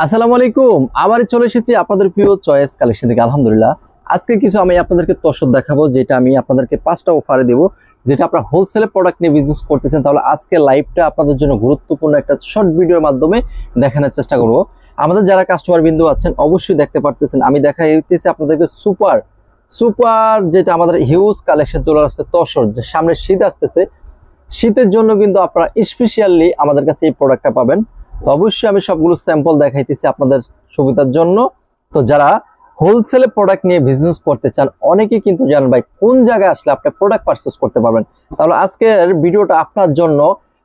আসসালামু আলাইকুম। আবার চলে এসেছি আপনাদের প্রিয় চয়েস কালেকশন থেকে। আলহামদুলিল্লাহ, আজকে কিছু আমি আপনাদেরকে তসর দেখাবো, যেটা আমি আপনাদেরকে 5টা অফারে দেব। যেটা আপনারা হোলসেলে প্রোডাক্ট নিয়ে বিজনেস করতেছেন, তাহলে আজকে লাইভটা আপনাদের জন্য গুরুত্বপূর্ণ একটা শর্ট ভিডিওর মাধ্যমে দেখানোর চেষ্টা করব। আমাদের যারা কাস্টমার বিন্দু আছেন অবশ্যই দেখতে পারতেছেন, আমি দেখাইতেছি আপনাদেরকে সুপার সুপার যেটা আমাদের হিউজ কালেকশন চলে আসছে তসর, যে সামনে শীত আসতেছে, শীতের জন্য কিন্তু আপনারা স্পেশালি আমাদের কাছে এই প্রোডাক্টটা পাবেন। তো অবশ্যই আমি সবগুলো স্যাম্পল দেখাইতেছি আপনাদের সুবিধার জন্য। তো যারা হোলসেলে প্রোডাক্ট নিয়ে বিজনেস করতে চান, অনেকেই কিন্তু জানেন ভাই কোন জায়গায় আসলে আপনি প্রোডাক্ট পারচেজ করতে পারবেন। তাহলে আজকের ভিডিওটা আপনার জন্য,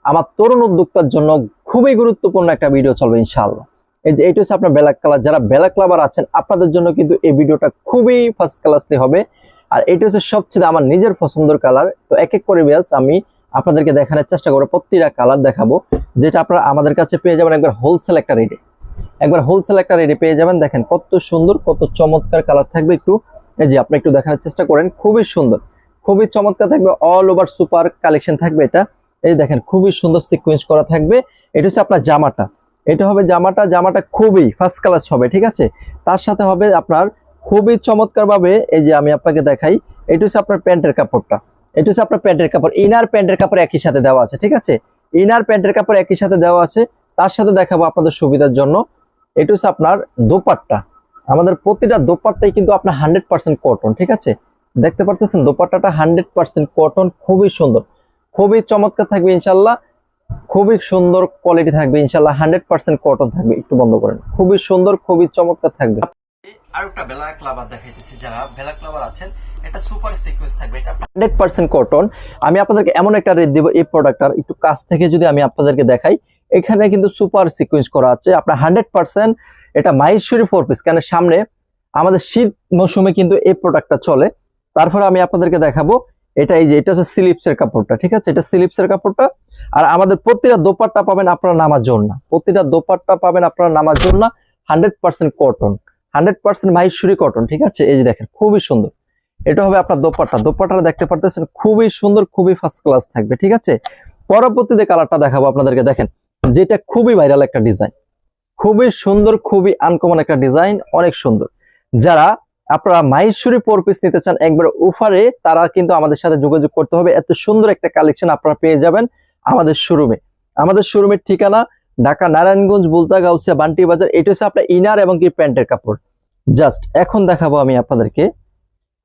আমার তরুণ উদ্যোক্তার জন্য খুবই গুরুত্বপূর্ণ একটা ভিডিও চলবে ইনশাআল্লাহ। এই যে এইটা হচ্ছে আপনার ব্ল্যাক কালার, যারা ব্ল্যাক লাভার আছেন আপনাদের জন্য কিন্তু এই ভিডিওটা খুবই ফার্স্ট ক্লাসলি হবে। আর এটা হচ্ছে সবচেয়ে আমার নিজের পছন্দের কালার। তো এক এক করে ব্যাস আমি আপনাদেরকে দেখানোর চেষ্টা করবো, প্রত্যেকটা কালার দেখাবো, যেটা আপনারা আমাদের কাছে পেয়ে যাবেন একবার হোলসেল একটা রেটে পেয়ে যাবেন। দেখেন কত সুন্দর, কত চমৎকার কালার থাকবে। একটু এই যে আপনি একটু দেখানোর চেষ্টা করেন, খুবই সুন্দর, খুবই চমৎকার থাকবে। অল ওভার সুপার কালেকশন থাকবে এটা। এই দেখেন খুবই সুন্দর সিকোয়েন্স করা থাকবে। এটা হচ্ছে আপনার জামাটা, এটা হবে জামাটা খুবই ফার্স্ট ক্লাস হবে, ঠিক আছে। তার সাথে হবে আপনার খুবই চমৎকার ভাবে, এই যে আমি আপনাকে দেখাই, এটা হচ্ছে আপনার প্যান্টের কাপড়টা, এটা হচ্ছে আপনার প্যান্টের কাপড়, ইনার প্যান্টের কাপড় একই সাথে দেওয়া আছে, ঠিক আছে। ইনার প্যান্টের কাপড় একই সাথে দেওয়া আছে। তার সাথে দেখাবো আপনাদের সুবিধার জন্য, এটা হচ্ছে আপনার দোপাট্টা। আমাদের প্রতিটা দোপাট্টাই কিন্তু আপনার 100% কটন, ঠিক আছে। দেখতে পারতেছেন দোপাট্টাটা 100% কটন, খুবই সুন্দর, খুবই চমৎকার থাকবে ইনশাল্লাহ। খুবই সুন্দর কোয়ালিটি থাকবে ইনশাল্লাহ, 100% কটন থাকবে। একটু বন্ধ করেন, খুবই সুন্দর, খুবই চমৎকার থাকবে। আর একটা ব্ল্যাক লাভার দেখাইতেছি, যারা ব্ল্যাক লাভার আছেন, এটা সুপার সিকোয়েন্স থাকবে, এটা 100% কটন। আমি আপনাদেরকে এমন একটা রেট দেব এই প্রোডাক্টটার, একটু কাছ থেকে যদি আমি আপনাদেরকে দেখাই, এখানে কিন্তু সুপার সিকোয়েন্স করা আছে আপনার 100%। এটা মাহেশ্বরী 4 পিস, কেন সামনে আমাদের শীত মৌসুমে কিন্তু এই প্রোডাক্টটা চলে। তারপরে আমি আপনাদেরকে দেখাবো এটা, এই যে এটা হচ্ছে স্লিপসের কাপড়টা, ঠিক আছে, এটা স্লিপসের কাপড়টা। আর আমাদের প্রতিটা দোপাট্টা পাবেন আপনারা নামার জন্য, প্রতিটা দোপাট্টা পাবেন আপনারা নামার জন্য 100% কটন, 100% মাহেশ্বরী কটন, ঠিক আছে। এই যে দেখেন খুবই সুন্দর, এটা হবে আপনার দোপাট্টাটা দেখতে পারতেছেন, খুবই সুন্দর, খুবই ফার্স্ট ক্লাস থাকবে, ঠিক আছে। পরবর্তীতে কালারটা দেখাবো আপনাদেরকে, দেখেন যেটা খুবই ভাইরাল একটা ডিজাইন, খুবই সুন্দর, খুবই আনকমন একটা ডিজাইন, অনেক সুন্দর। যারা আপনারা মাহেশ্বরী 4 পিস নিতে চান একবার অফারে, তারা কিন্তু আমাদের সাথে যোগাযোগ করতে হবে। এত সুন্দর একটা কালেকশন আপনারা পেয়ে যাবেন আমাদের শোরুমে। আমাদের শোরুমের ঠিকানা ঢাকা নারায়ণগঞ্জ, বুলতা গাউসিয়া, বান্টি বাজার। এটা হচ্ছে আপনার ইনার এবং কি প্যান্টের কাপড়। জাস্ট এখন দেখাবো আমি আপনাদেরকে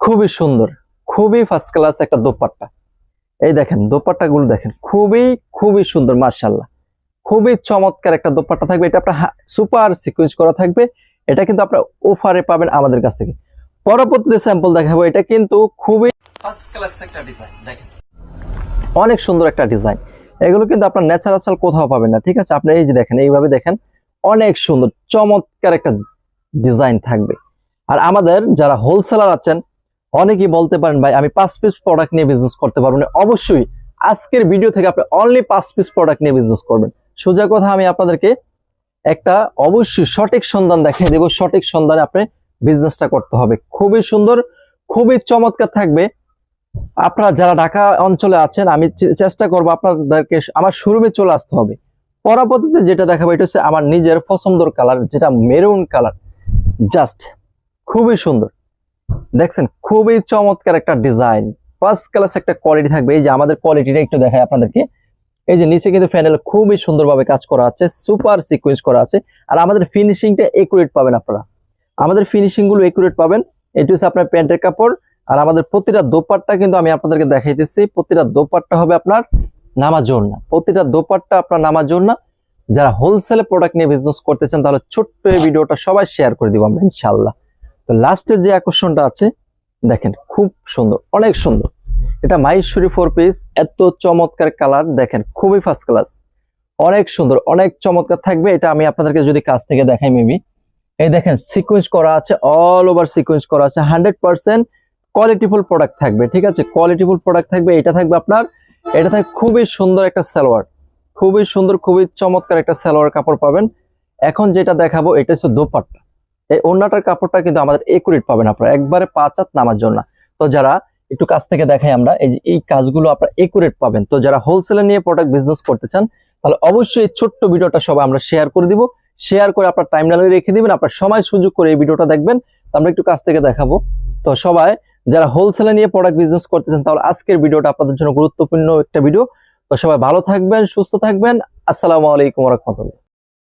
খুবই সুন্দর, খুবই ফার্স্ট ক্লাস একটা দোপাট্টা। এই দেখেন দোপাট্টা গুলো দেখেন, খুবই খুবই সুন্দর, মাশাআল্লাহ, খুবই চমৎকার একটা দোপাট্টা থাকবে। এটা আপনার সুপার সিকোয়েন্স করা থাকবে। এটা কিন্তু আপনার অফারে পাবেন আমাদের কাছ থেকে। পরবর্তীতে স্যাম্পল দেখাবো, এটা কিন্তু খুবই ফার্স্ট ক্লাস একটা ডিজাইন, দেখেন অনেক সুন্দর একটা ডিজাইন। এগুলো কিন্তু আপনার ন্যাচারাল কোথাও পাবেন না, ঠিক আছে। আপনি এই যে দেখেন, এইভাবে দেখেন, অনেক সুন্দর চমৎকার একটা ডিজাইন থাকবে। আর আমাদের যারা হোলসেলার আছেন, অনেকেই বলতে পারেন ভাই আমি 5 পিস প্রোডাক্ট নিয়ে বিজনেস করতে পারবো না। অবশ্যই আজকের ভিডিও থেকে আপনি অনলি 5 পিস প্রোডাক্ট নিয়ে বিজনেস করবেন। সোজা কথা, আমি আপনাদেরকে একটা অবশ্যই সঠিক সন্ধান দেখিয়ে দেব, সঠিক সন্ধানে আপনি বিজনেসটা করতে হবে। খুবই সুন্দর, খুবই চমৎকার থাকবে। আপনারা যারা ঢাকা অঞ্চলে আছেন, আমি চেষ্টা করবো আপনাদেরকে আমার শোরুমে চলে আসতে হবে। পরবর্তীতে যেটা দেখাবো, এটা হচ্ছে আমার নিজের পছন্দের কালার, যেটা মেরুন কালার। জাস্ট খুবই সুন্দর, দেখছেন খুবই চমৎকার একটা ডিজাইন, ফার্স্ট ক্লাস একটা কোয়ালিটি থাকবে। এই যে আমাদের কোয়ালিটিটা একটু দেখাই আপনাদেরকে। এই যে নিচে কিন্তু প্যানেল খুবই সুন্দরভাবে কাজ করা আছে, সুপার সিকোয়েন্স করা আছে। আর আমাদের ফিনিশিংটা একুরেট পাবেন আপনারা, আমাদের ফিনিশিং গুলো একুরেট পাবেন। এটি হচ্ছে আপনার প্যান্টের কাপড়। আর আমাদের প্রতিটা দোপাট্টা কিন্তু আমি আপনাদেরকে দেখাইতেছি, প্রতিটা দোপাট্টা হবে আপনার নামার জন্য, প্রতিটা দোপাট্টা আপনার নামার জন্য। যারা হোলসেলে প্রোডাক্ট নিয়ে বিজনেস করতেছেন, তাহলে ছোট্ট এই ভিডিওটা সবাই শেয়ার করে দিব আমরা ইনশাআল্লাহ। তো লাস্টে যে আকর্ষণটা আছে দেখেন, খুব সুন্দর, অনেক সুন্দর। এটা মাহেশ্বরী 4 পিস, এত চমৎকার কালার, দেখেন খুবই ফার্স্ট ক্লাস, অনেক সুন্দর, অনেক চমৎকার থাকবে। এটা আমি আপনাদেরকে যদি কাছ থেকে দেখাই মেবি, এই দেখেন সিকোয়েন্স করা আছে, অল ওভার সিকোয়েন্স করা আছে, 100% কোয়ালিটিফুল প্রোডাক্ট থাকবে, ঠিক আছে। কোয়ালিটিফুল প্রোডাক্ট থাকবে। এটা থাকবে আপনার, এটা থাকবে খুবই সুন্দর একটা সালোয়ার, খুবই সুন্দর, খুবই চমৎকার একটা সালোয়ার কাপড় পাবেন। এখন যেটা দেখাবো, এটা হচ্ছে দোপাট্টা। এই ওড়নাটার কাপড়টা কিন্তু আমাদের একুরেট পাবেন আপনারা, একবারে 5 হাত নামার জন্য। তো যারা একটু কাছ থেকে দেখাই আমরা, এই যে এই কাজগুলো আপনারা একুরেট পাবেন। তো যারা হোলসেলে নিয়ে প্রোডাক্ট বিজনেস করতে চান, তাহলে অবশ্যই এই ছোট্ট ভিডিওটা সবাই আমরা শেয়ার করে দিব। শেয়ার করে আপনার টাইমলাইনে রেখে দিবেন, আপনার সময় সুযোগ করে এই ভিডিওটা দেখবেন। তো আমরা একটু কাছ থেকে দেখাবো। তো সবাই যারা হোলসেলে নিয়ে প্রোডাক্ট বিজনেস করতেছেন তাহলে আজকের ভিডিওটা আপনাদের জন্য গুরুত্বপূর্ণ একটা ভিডিও। তো সবাই ভালো থাকবেন, সুস্থ থাকবেন। আসসালামু আলাইকুম ওয়া রাহমাতুল্লাহ।